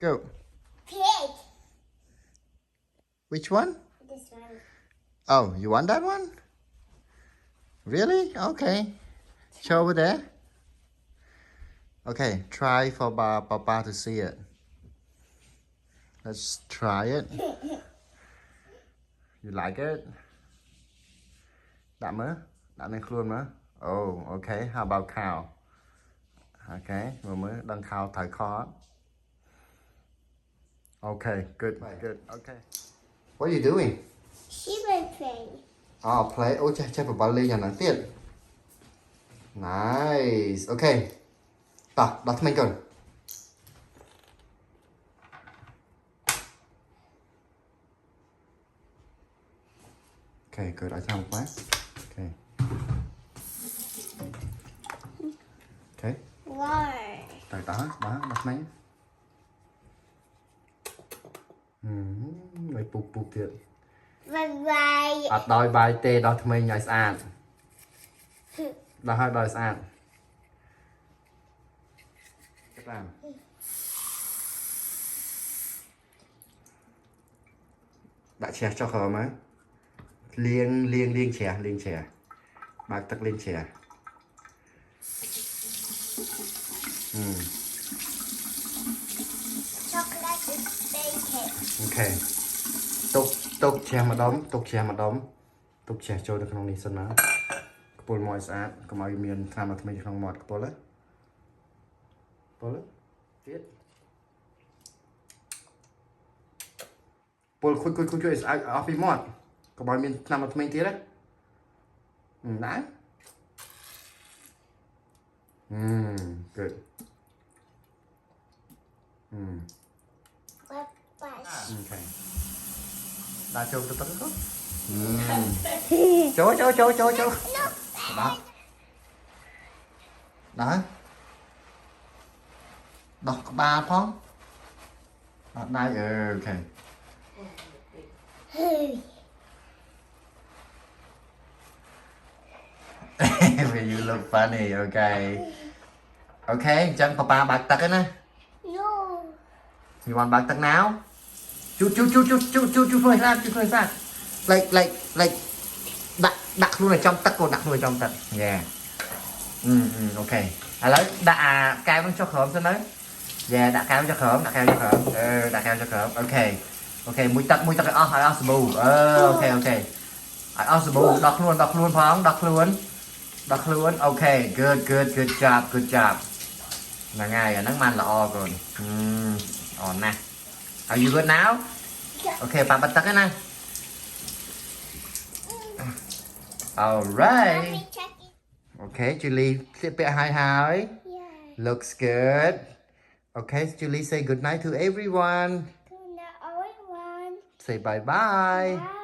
Go. Pig. Which one? This one. Oh, you want that one? Really? Okay. Show over there. Okay, try for Papa to see it. Let's try it. You like it? That mơ? That nên luôn mơ? Oh, okay. How about cow? Okay, mơ đang cow thải khó. Okay, good, good. Okay. What are you doing? She will play. Oh, play. Oh, chắc Papa lên nhà nắng tiết. Nice. Okay. Ta, đặt mình cần. Okay, good. I found one. Okay. Okay. Why? Tại đó, đặt mình. Mày bụp tiệt. Bye bye. អត់ដោយបាយទេដោះថ្មីញឲ្យស្អាតដោះឲ្យដោយស្អាតចាប់តាមដាក់ជ្រះចុះក្រោមមកលាងជ្រះបើកទឹកលាងជ្រះ Chocolate is bacon. អូខេទុកជ្រះម្ដុំទុកជ្រះចូលនៅក្នុងនេះសិនណាខ្ពុលមកឲ្យស្អាតកុំឲ្យមានថ្នាំថ្មីក្នុងមាត់ខ្ពុលណាទៀតពុលខូចជួយស្អាតអស់ពីមាត់កុំឲ្យមានថ្នាំថ្មីទៀតណា good Bye bye. okay ដាក់ចូលទៅទឹកទៅចូលដាក់ដោះក្បាលផងអត់ដៃអូខេ you look funny okay អូខេអញ្ចឹងប៉ាបើកទឹកហ្នឹងណា No. You want បើកទឹក now ជូជួយស្អាតlike ដាក់ខ្លួនឲ្យចំទឹកកូនដាក់ខ្លួនឲ្យចំទឹក yeah អូខេឥឡូវដាក់អាកែវនឹងចុះក្រោមសិនទៅ yeah ដាក់កែវចុះក្រោមដាក់កែវចុះក្រោមអូខេមួយទឹកឲ្យអស់សាប៊ូអូខេឲ្យអស់សាប៊ូដោះខ្លួនផងដោះខ្លួនអូខេ good job ហ្នឹងហើយអាហ្នឹងបានល្អកូនអរណាស់ Are you good now? Yeah. Okay ប៉ាបិទទឹកហើយណា Alright Let me check it. Okay Julie ស្លៀកពាក់ហើយ Yeah. Looks good Okay Julie say good night to everyone Good night, everyone. Say bye bye Bye.